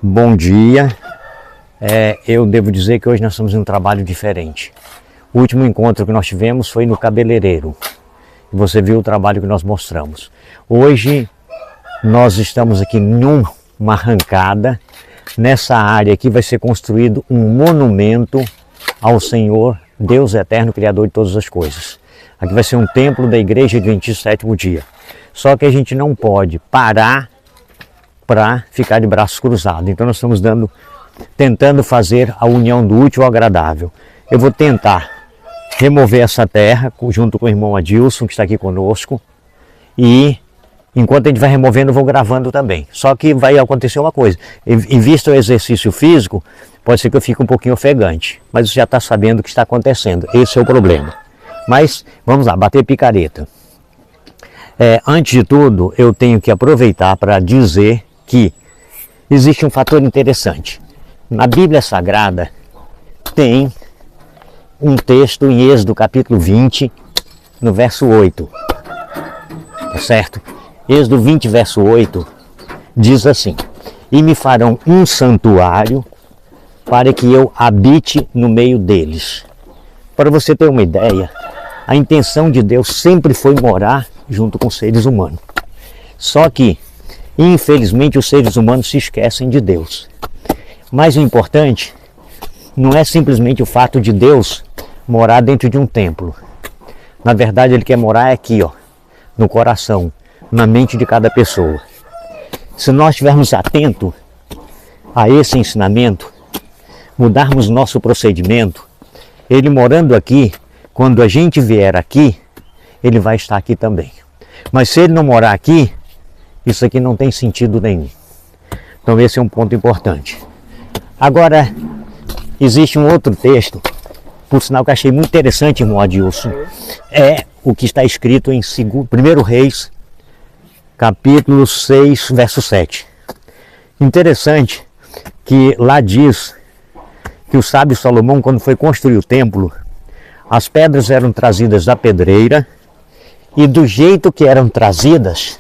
Bom dia. Eu devo dizer que hoje nós estamos em um trabalho diferente. O último encontro que nós tivemos foi no cabeleireiro. Você viu o trabalho que nós mostramos. Hoje nós estamos aqui numa arrancada. Nessa área aqui vai ser construído um monumento ao Senhor, Deus eterno, Criador de todas as coisas. Aqui vai ser um templo da Igreja Adventista Sétimo Dia. Só que a gente não pode parar para ficar de braços cruzados. Então nós estamos tentando fazer a união do útil ao agradável. Eu vou tentar remover essa terra junto com o irmão Adilson, que está aqui conosco, e enquanto a gente vai removendo, eu vou gravando também. Só que vai acontecer uma coisa: em vista do exercício físico, pode ser que eu fique um pouquinho ofegante, mas você já está sabendo o que está acontecendo. Esse é o problema. Mas vamos lá, bater picareta. Antes de tudo, eu tenho que aproveitar para dizer que existe um fator interessante. Na Bíblia Sagrada tem um texto em Êxodo capítulo 20, no verso 8. Tá certo? Êxodo 20, verso 8, diz assim: e me farão um santuário para que eu habite no meio deles. Para você ter uma ideia, a intenção de Deus sempre foi morar junto com os seres humanos. Só que, infelizmente, os seres humanos se esquecem de Deus. Mas o importante não é simplesmente o fato de Deus morar dentro de um templo. Na verdade, Ele quer morar aqui, ó, no coração, na mente de cada pessoa. Se nós estivermos atentos a esse ensinamento, mudarmos nosso procedimento, Ele morando aqui, quando a gente vier aqui, Ele vai estar aqui também. Mas se Ele não morar aqui, isso aqui não tem sentido nenhum. Então esse é um ponto importante. Agora, existe um outro texto, por sinal que achei muito interessante, irmão Adilson. É o que está escrito em 1 Reis, capítulo 6, verso 7. Interessante que lá diz que o sábio Salomão, quando foi construir o templo, as pedras eram trazidas da pedreira, e do jeito que eram trazidas,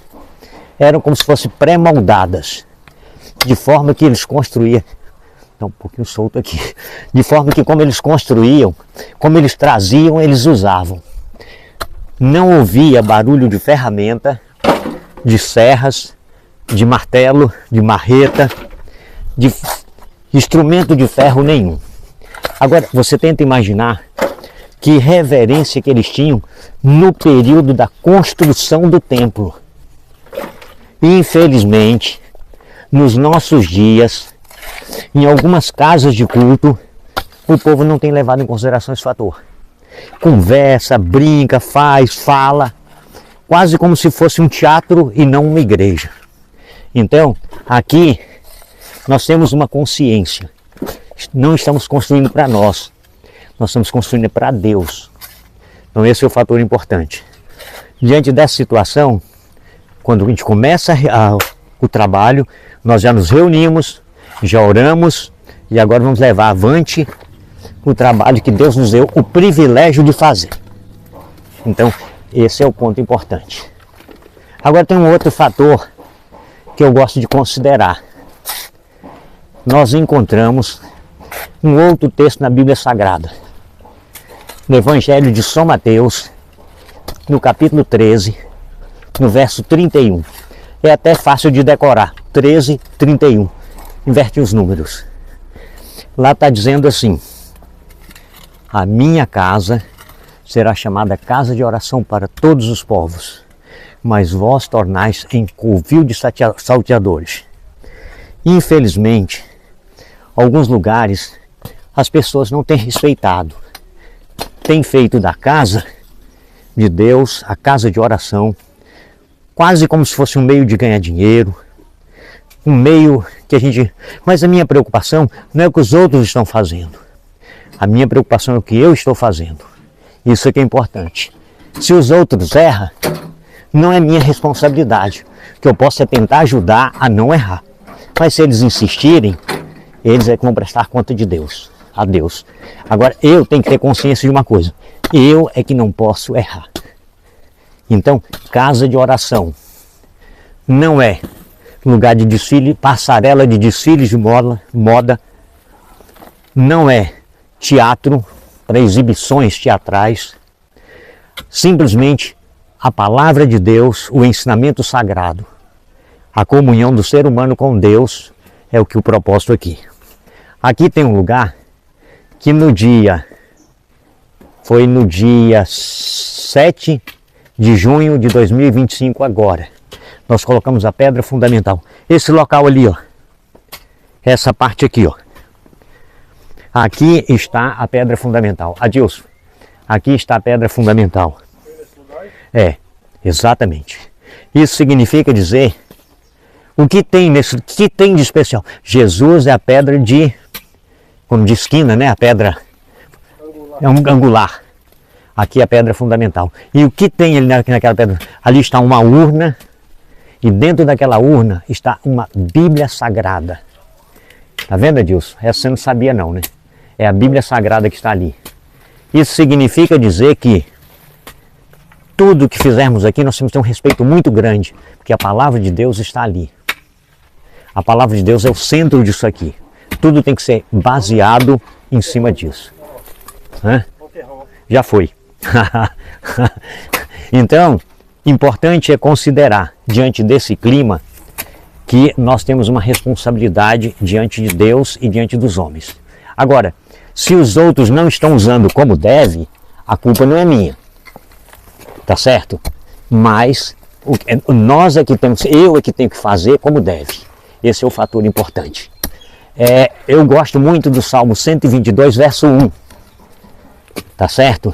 eram como se fossem pré-moldadas, de forma que eles construíam, está um pouquinho solto aqui, de forma que como eles construíam, como eles traziam, eles usavam. Não ouvia barulho de ferramenta, de serras, de martelo, de marreta, de instrumento de ferro nenhum. Agora, você tenta imaginar que reverência que eles tinham no período da construção do templo. Infelizmente, nos nossos dias, em algumas casas de culto, o povo não tem levado em consideração esse fator. Conversa, brinca, fala, quase como se fosse um teatro e não uma igreja. Então, aqui, nós temos uma consciência. Não estamos construindo para nós estamos construindo para Deus. Então esse é o fator importante. Diante dessa situação, quando a gente começa o trabalho, nós já nos reunimos, já oramos e agora vamos levar avante o trabalho que Deus nos deu o privilégio de fazer. Então esse é o ponto importante. Agora tem um outro fator que eu gosto de considerar. Nós encontramos um outro texto na Bíblia Sagrada, no Evangelho de São Mateus, no capítulo 13, no verso 31. É até fácil de decorar, 13, 31. Inverte os números. Lá está dizendo assim: a minha casa será chamada casa de oração para todos os povos, mas vós tornais em covil de salteadores. Infelizmente, alguns lugares as pessoas não têm respeitado. Tem feito da casa de Deus, a casa de oração, quase como se fosse um meio de ganhar dinheiro, um meio que a gente... Mas a minha preocupação não é o que os outros estão fazendo. A minha preocupação é o que eu estou fazendo. Isso é que é importante. Se os outros erram, não é minha responsabilidade. O que eu posso é tentar ajudar a não errar. Mas se eles insistirem, eles é que vão prestar conta de Deus, a Deus. Agora, eu tenho que ter consciência de uma coisa: eu é que não posso errar. Então, casa de oração não é lugar de desfile, passarela de desfiles de moda. Não é teatro para exibições teatrais. Simplesmente a palavra de Deus, o ensinamento sagrado, a comunhão do ser humano com Deus é o que o propósito aqui. Aqui tem um lugar que foi no dia 7 de junho de 2025 agora. Nós colocamos a pedra fundamental. Esse local ali, ó. Essa parte aqui, ó. Aqui está a pedra fundamental. Adilson, aqui está a pedra fundamental. É, exatamente. Isso significa dizer o que tem de especial. Jesus é a pedra como de esquina, né? A pedra é um angular. Aqui é a pedra fundamental. E o que tem ali naquela pedra? Ali está uma urna. E dentro daquela urna está uma Bíblia Sagrada. Tá vendo, Adilson? Essa você não sabia não, né? É a Bíblia Sagrada que está ali. Isso significa dizer que tudo que fizermos aqui nós temos que ter um respeito muito grande, porque a palavra de Deus está ali. A palavra de Deus é o centro disso aqui. Tudo tem que ser baseado em cima disso. Hã? Já foi. Então, importante é considerar, diante desse clima, que nós temos uma responsabilidade diante de Deus e diante dos homens. Agora, se os outros não estão usando como deve, a culpa não é minha. Tá certo? Mas eu é que tenho que fazer como deve. Esse é o fator importante. Eu gosto muito do Salmo 122, verso 1. Tá certo?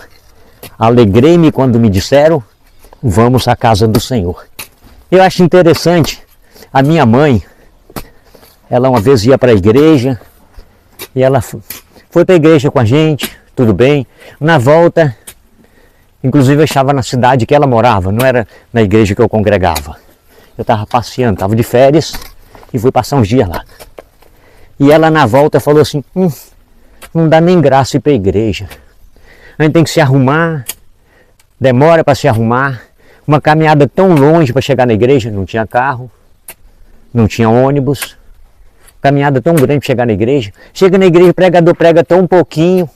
Alegrei-me quando me disseram, vamos à casa do Senhor. Eu acho interessante, a minha mãe, ela uma vez ia para a igreja, e ela foi para a igreja com a gente, tudo bem. Na volta, inclusive eu estava na cidade que ela morava, não era na igreja que eu congregava. Eu estava passeando, estava de férias e fui passar uns dias lá. E ela na volta falou assim, não dá nem graça ir para a igreja. A gente tem que se arrumar, demora para se arrumar. Uma caminhada tão longe para chegar na igreja, não tinha carro, não tinha ônibus. Caminhada tão grande para chegar na igreja. Chega na igreja, o pregador prega tão pouquinho,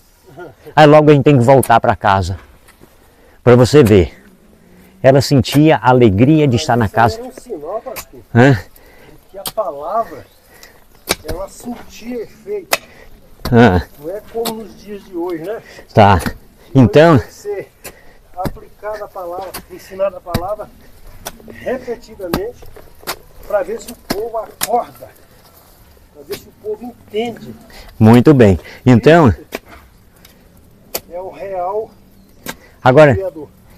aí logo a gente tem que voltar para casa. Para você ver, ela sentia a alegria de estar na casa. É um sinal, pastor, que a palavra, ela sentia efeito. Não é como nos dias de hoje, né? Tá. Então, tem que ser aplicada a palavra, ensinada a palavra repetidamente, para ver se o povo acorda, para ver se o povo entende. Muito bem. Então, é o real. Agora,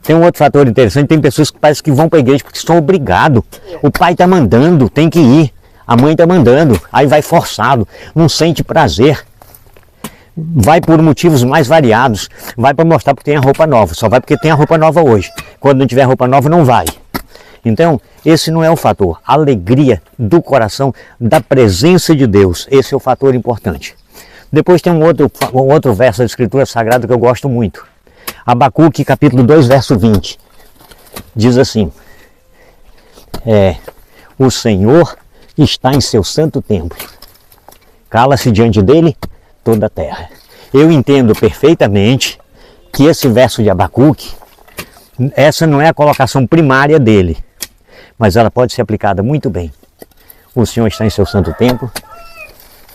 tem um outro fator interessante, tem pessoas que parecem que vão para a igreja porque são obrigados. O pai está mandando, tem que ir. A mãe está mandando, aí vai forçado, não sente prazer. Vai por motivos mais variados. Vai para mostrar porque tem a roupa nova, só vai porque tem a roupa nova hoje. Quando não tiver roupa nova, não vai. Então, esse não é o fator. A alegria do coração, da presença de Deus, esse é o fator importante. Depois tem um outro verso da Escritura Sagrada que eu gosto muito. Abacuque, capítulo 2, verso 20. Diz assim, o Senhor está em seu santo templo. Cala-se diante dele toda a terra. Eu entendo perfeitamente que esse verso de Abacuque, essa não é a colocação primária dele, mas ela pode ser aplicada muito bem. O Senhor está em seu santo templo.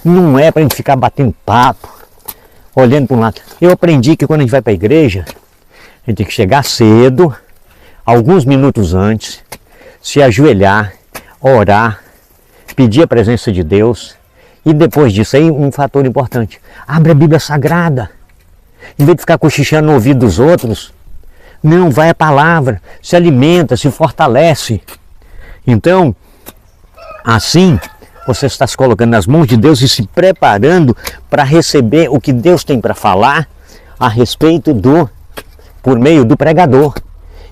Não é para a gente ficar batendo papo, olhando para um lado. Eu aprendi que quando a gente vai para a igreja, a gente tem que chegar cedo, alguns minutos antes, se ajoelhar, orar, pedir a presença de Deus. E depois disso aí, um fator importante. Abre a Bíblia Sagrada. Em vez de ficar cochichando no ouvido dos outros, não, vai a palavra, se alimenta, se fortalece. Então, assim, você está se colocando nas mãos de Deus e se preparando para receber o que Deus tem para falar a respeito por meio do pregador.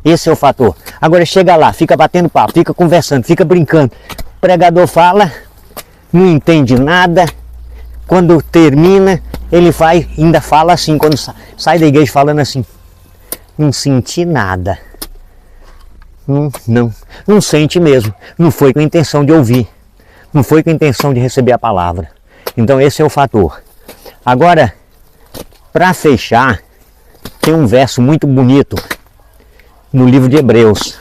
Esse é o fator. Agora chega lá, fica batendo papo, fica conversando, fica brincando. O pregador fala, não entende nada. Quando termina, ele ainda fala assim, quando sai da igreja falando assim, não senti nada. Não sente mesmo. Não foi com a intenção de ouvir. Não foi com a intenção de receber a palavra. Então esse é o fator. Agora, para fechar, tem um verso muito bonito no livro de Hebreus,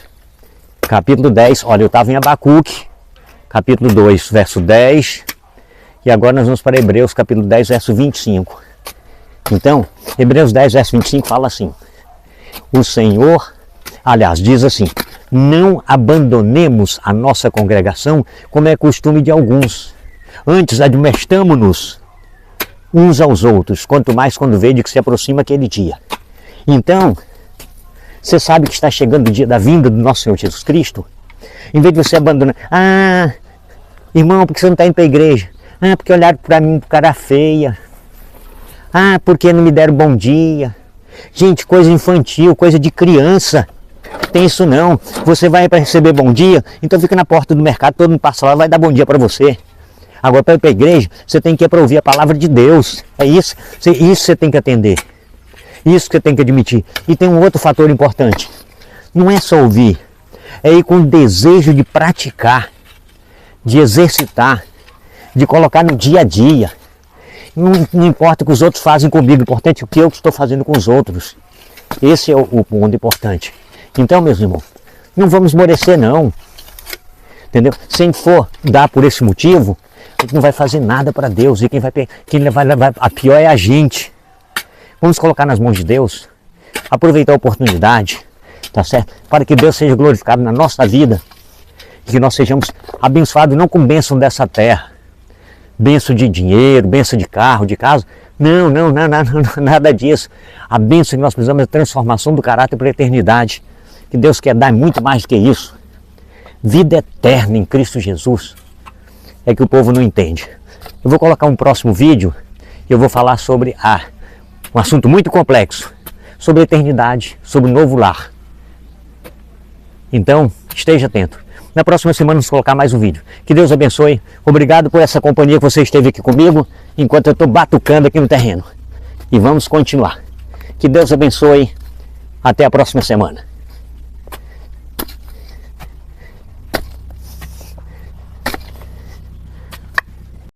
capítulo 10. Olha, eu estava em Abacuque, capítulo 2, verso 10. E agora nós vamos para Hebreus, capítulo 10, verso 25. Então, Hebreus 10, verso 25 fala assim: o Senhor, aliás, diz assim: não abandonemos a nossa congregação, como é costume de alguns. Antes admoestamo-nos uns aos outros, quanto mais quando vede que se aproxima aquele dia. Então, você sabe que está chegando o dia da vinda do nosso Senhor Jesus Cristo? Em vez de você abandonar, irmão, por que você não está indo para a igreja? Porque olharam para mim com cara feia. Porque não me deram bom dia. Gente, coisa infantil, coisa de criança. Tem isso não. Você vai para receber bom dia, então fica na porta do mercado, todo mundo passa lá, vai dar bom dia para você. Agora, para ir para a igreja, você tem que ir para ouvir a palavra de Deus. É isso. Isso você tem que atender. Isso que você tem que admitir. E tem um outro fator importante. Não é só ouvir. É ir com o desejo de praticar, de exercitar, de colocar no dia a dia. Não importa o que os outros fazem comigo, o importante é o que eu estou fazendo com os outros. Esse é o ponto importante. Então, meus irmãos, não vamos esmorecer não. Entendeu? Se a gente for dar por esse motivo, a gente não vai fazer nada para Deus. E quem vai levar a pior é a gente. Vamos colocar nas mãos de Deus, aproveitar a oportunidade, tá certo? Para que Deus seja glorificado na nossa vida e que nós sejamos abençoados não com bênção dessa terra, bênção de dinheiro, bênção de carro, de casa. Não, nada disso. A bênção que nós precisamos é a transformação do caráter para a eternidade, que Deus quer dar muito mais do que isso. Vida eterna em Cristo Jesus. É que o povo não entende. Eu vou colocar um próximo vídeo e eu vou falar sobre um assunto muito complexo, sobre a eternidade, sobre o novo lar. Então, esteja atento. Na próxima semana vamos colocar mais um vídeo. Que Deus abençoe. Obrigado por essa companhia que você esteve aqui comigo, enquanto eu estou batucando aqui no terreno. E vamos continuar. Que Deus abençoe. Até a próxima semana.